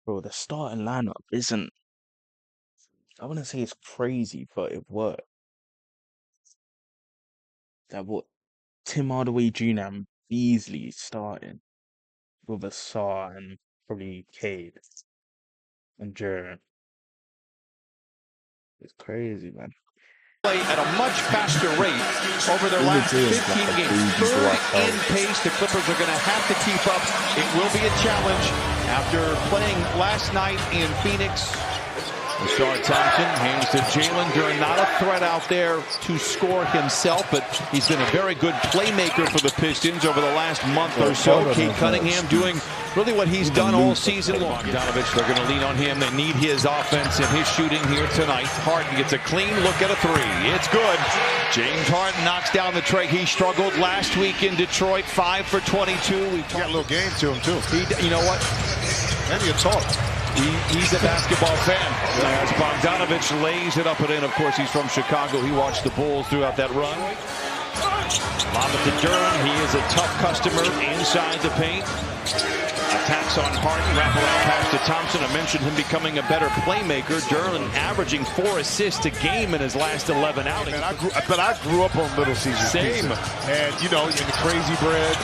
Bro, the starting lineup isn't, I wouldn't say it's crazy, but it worked. That what Tim Hardaway Jr. and Beasley starting with a Saw and probably Cade and Jared. It's crazy, man. Play at a much faster rate over their last 15 games. Third in pace, the Clippers are going to have to keep up. It will be a challenge after playing last night in Phoenix. Rashard Thompson hands to Jalen Duren, not a threat out there to score himself, but he's been a very good playmaker for the Pistons over the last month or so. Cade Cunningham doing really what he's done all season long. Bogdanovich, they're going to lean on him. They need his offense and his shooting here tonight. Harden gets a clean look at a three. It's good. James Harden knocks down the tray. He struggled last week in Detroit, 5 for 22. We got a little game to him, too. You know what? Maybe a talk. He's a basketball fan. As Bogdanovich lays it up and in. Of course, he's from Chicago. He watched the Bulls throughout that run. Lob it to Duren. He is a tough customer inside the paint. Attacks on Harden. Wraparound pass to Thompson. I mentioned him becoming a better playmaker. Duren averaging 4 assists a game in his last 11 outings. But I grew up on Little Caesars. Same. Pizza. And, you know, in the crazy bread.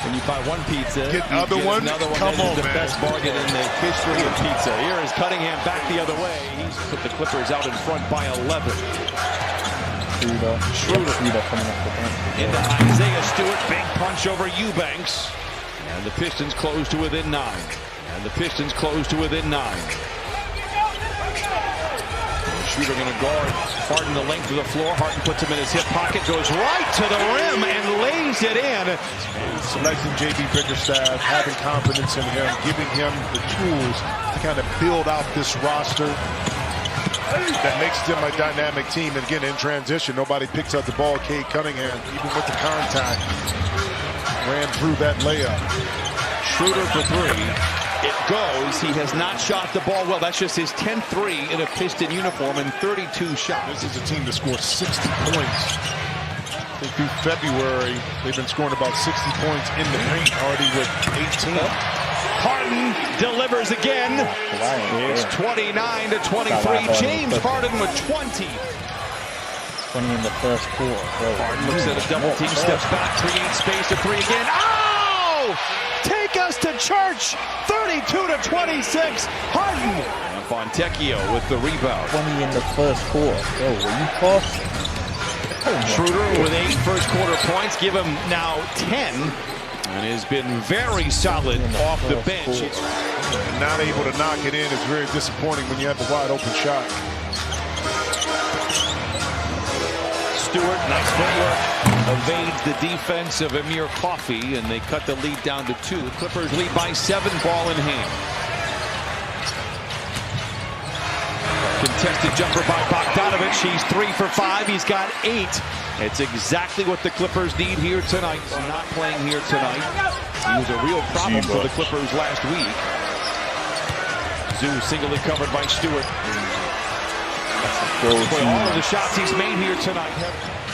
When you buy one pizza, get another one. Come on, the man. Best bargain in the history of pizza. Here is Cunningham back the other way. He's put the Clippers out in front by 11. Schroeder coming up the bench. into Isaiah Stewart. Big punch over Eubanks. And the Pistons close to within 9. Schroeder going to guard Harden the length of the floor. Harden puts him in his hip pocket, goes right to the rim and lays it in. Selecting J.B. Bickerstaff, having confidence in him, giving him the tools to kind of build out this roster that makes them a dynamic team. And again, in transition, nobody picks up the ball. Cade Cunningham, even with the contact, ran through that layup. Schroeder for 3. It goes. He has not shot the ball well. That's just his 10th 3 in a Piston uniform and 32 shots. This is a team that scores 60 points. I think through February, they've been scoring about 60 points in the paint, already with 18. Harden delivers again. It's 29 to 23. James Harden with 20. 20 in the first quarter. Harden looks at a double team, steps back, creates space to 3 again. Oh! Take us to church! 32 to 26. Harden. And Fontecchio with the rebound. 20 in the first quarter. Were you close? Schroeder with 8 first quarter points. Give him now 10. And has been very solid off the bench. Not able to knock it in is very disappointing when you have the wide open shot. Stewart, nice footwork. Evades the defense of Amir Coffey, and they cut the lead down to 2. The Clippers lead by 7, ball in hand. Contested jumper by Bogdanovich. He's 3 for 5. He's got 8. It's exactly what the Clippers need here tonight. Not playing here tonight. He was a real problem for the Clippers last week. Zoo singly covered by Stewart. All of the shots he's made here tonight.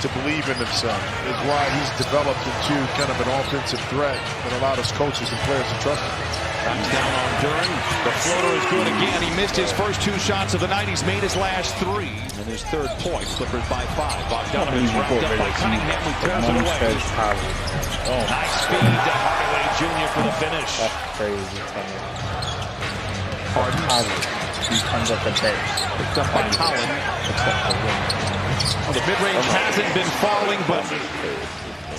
To believe in himself is why he's developed into kind of an offensive threat that a lot of coaches and players to trust him. Comes down on Duren. The floater is good again. He missed his first 2 shots of the night. He's made his last 3. And his 3rd point. Clippers by 5. Bogdanovich wrapped up by Cunningham, who turns it away. Nice speed to Hardaway Jr. for the finish. That's crazy. Harden. He comes up the bench. Picked up by Collin. Well, the mid-range hasn't been falling, but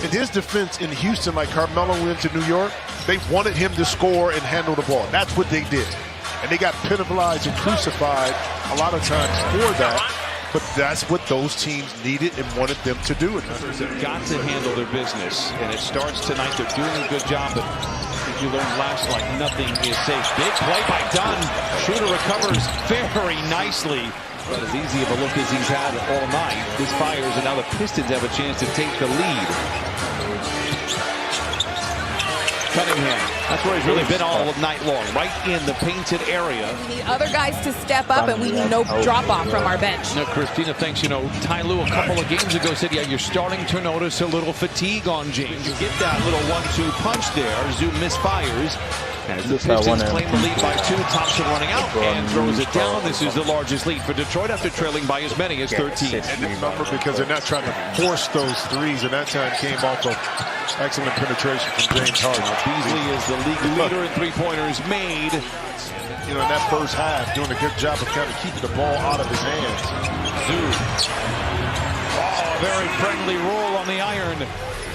in his defense in Houston, like Carmelo went to New York, they wanted him to score and handle the ball. That's what they did. And they got penalized and crucified a lot of times for that. But that's what those teams needed and wanted them to do. They've got to handle their business. And it starts tonight. They're doing a good job, but you learned last like nothing is safe. Big play by Dunn. Schroeder recovers very nicely. But as easy of a look as he's had all night, this fires, and now the Pistons have a chance to take the lead. Cunningham That's where he's really been all night long, right in the painted area. We need other guys to step up, and we need no drop-off from our bench. Now, Christina thinks, you know, Ty Lue a couple of games ago said, yeah, you're starting to notice a little fatigue on James. You get that little 1-2 punch there. Zoom misfires. As the Pistons claim the lead by 2, Thompson running out and throws it down. This is the largest lead for Detroit after trailing by as many as 13. And remember, because they're not trying to force those threes, and that time came off of excellent penetration from James Harden. Beasley is the league leader in three-pointers made. You know, in that first half, doing a good job of kind of keeping the ball out of his hands. Zoo. Oh, very friendly roll on the iron.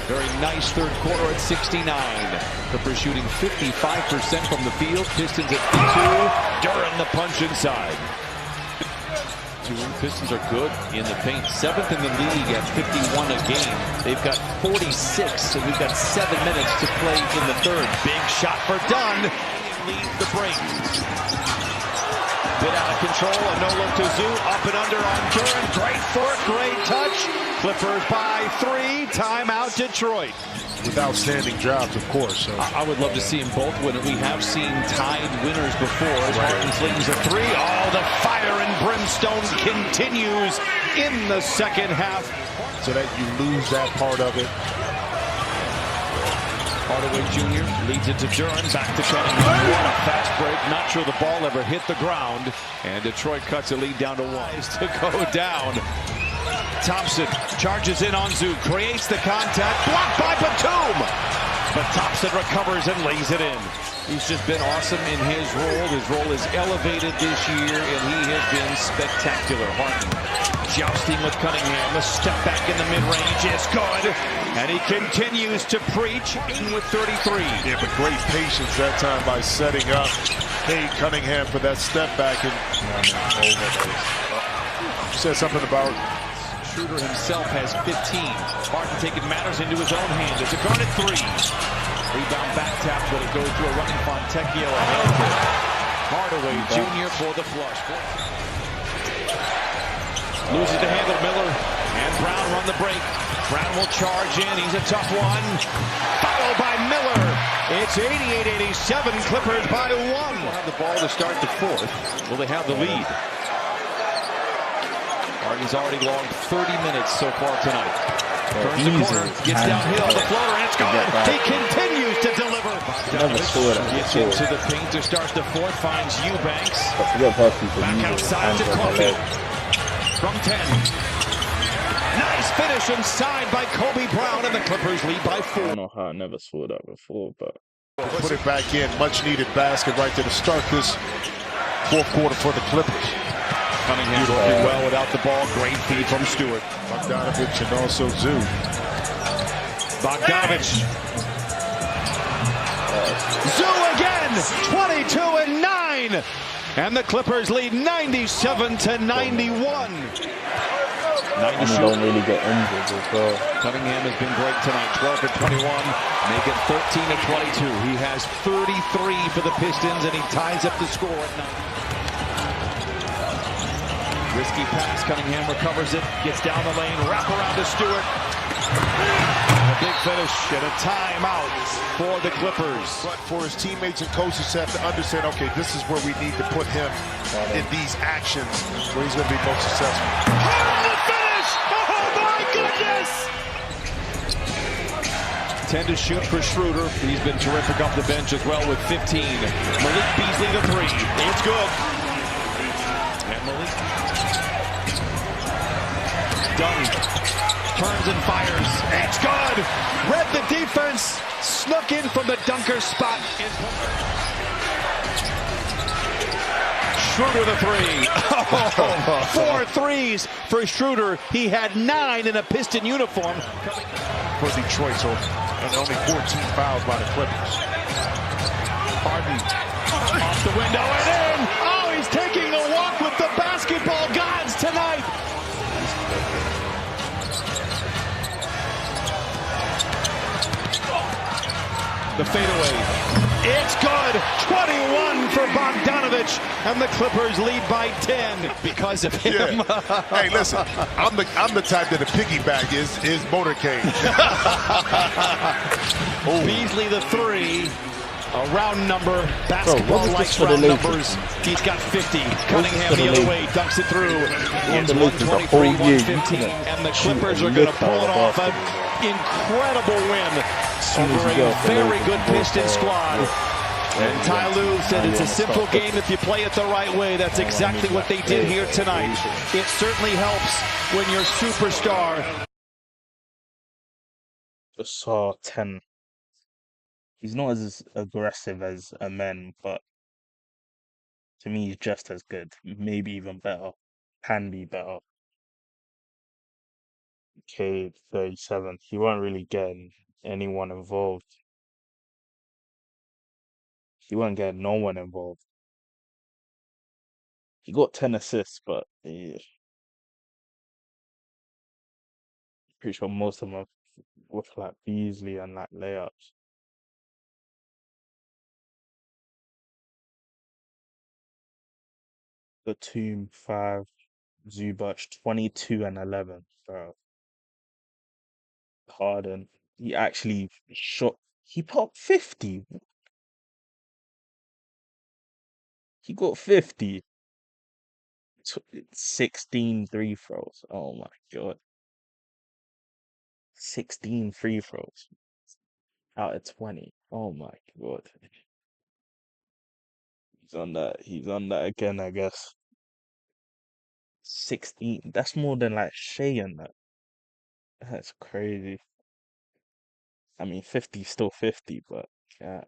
Very nice third quarter at 69. Clippers shooting 55% from the field. Pistons at 52. Duran the punch inside. Pistons are good in the paint. 7th in the league at 51 a game. They've got 46, so we've got 7 minutes to play in the third. Big shot for Dunn. Leads the break. Bit out of control. A no-look to Zoo. Up and under on Duran. Great fork, great touch. Clippers by 3. Timeout Detroit. With outstanding jobs, of course. So. I would love to see them both win it. We have seen tied winners before. As Harden slings a 3. Oh, the fire and brimstone continues in the second half. So that you lose that part of it. Hardaway Jr. leads it to Duran. Back to Cunningham. What a fast break. Not sure the ball ever hit the ground. And Detroit cuts a lead down to 1. To go down. Thompson charges in on Zoo. Creates the contact. Blocked by Batum. But Thompson recovers and lays it in. He's just been awesome in his role. His role is elevated this year, and he has been spectacular. Harden jousting with Cunningham. The step back in the mid-range is good. And he continues to preach in with 33. Yeah, but great patience that time by setting up Cunningham for that step back. And said something about Schroeder himself has 15. Harden taking matters into his own hand. It's a Garnett 3. Rebound back tap, but it goes to a running Fontecchio. Hardaway Jr. for the flush. Loses the handle, Miller. And Brown run the break. Brown will charge in. He's a tough one. Followed by Miller. It's 88-87. Clippers by 1. We'll have the ball to start the fourth. Will they have the lead? Harden's already logged 30 minutes so far tonight. Turns the corner, gets downhill, the floater, and it's gone. He continues to deliver. Gets into the paint to start the fourth, finds Eubanks. Back outside to Coffey. From 10. Nice finish inside by Kobe Brown, and the Clippers lead by 4. I don't know how I never saw that before, but... Put it back in. Much needed basket right there to start this fourth quarter for the Clippers. Cunningham working well without the ball. Great feed from Stewart. Bogdanovich and also Zoo. Bogdanovich. Zoo again. 22-9. And the Clippers lead 97-91. Don't really get injured as well. Cunningham has been great tonight. 12 for 21. Make it 13 of 22. He has 33 for the Pistons, and he ties up the score at 90. Risky pass, Cunningham recovers it, gets down the lane, wrap around to Stewart. A big finish and a timeout for the Clippers. But for his teammates and coaches have to understand, okay, this is where we need to put him in these actions where he's going to be most successful. Oh, the finish! Oh, my goodness! 10 to shoot for Schroeder. He's been terrific off the bench as well with 15. Malik Beasley the 3. It's good. And Malik. Dunn turns and fires. It's good. Read the defense. Snuck in from the dunker spot. Schroeder the 3. Oh, 4 threes for Schroeder. He had 9 in a Piston uniform. For Detroit, so and only 14 fouls by the Clippers. Harden off the window and in. Oh, he's taking a walk with the basketball gods tonight. The fadeaway. It's good. 21 for Bogdanovich, and the Clippers lead by 10 because of him. Yeah. Hey, listen, I'm the type that a piggyback is motorcade. Beasley the 3. A round number, Bro, what basketball was this likes for the round Lakers? numbers. He's got 50. What was this Cunningham for the the other Lakers? way, dunks it through. Won It's the Lakers the whole 123, year. You 115, couldn't and the shoot Clippers a are going to lick pull out it of off. An basketball, bro. incredible win As soon as over you get a off the very Lakers, good you go Piston for squad. And Ty Lue said it's a simple game if you play it the right way. That's exactly what they did here tonight. It certainly helps when your superstar. Just saw 10. He's not as aggressive as a man, but to me, he's just as good. Maybe even better. Can be better. Okay, 37. He wasn't really getting anyone involved. He wasn't getting no one involved. He got 10 assists, but pretty sure most of them were like Beasley and like layups. Batum 5, Zubac 22 and 11. Bro, Harden, he actually shot. He put 50. He got 50. 16 free throws. Oh my God. 16 free throws out of 20. Oh my God. He's on that. He's on that again, I guess. 16. That's more than like Shea and that. That's crazy. I mean, 50 still 50, but God,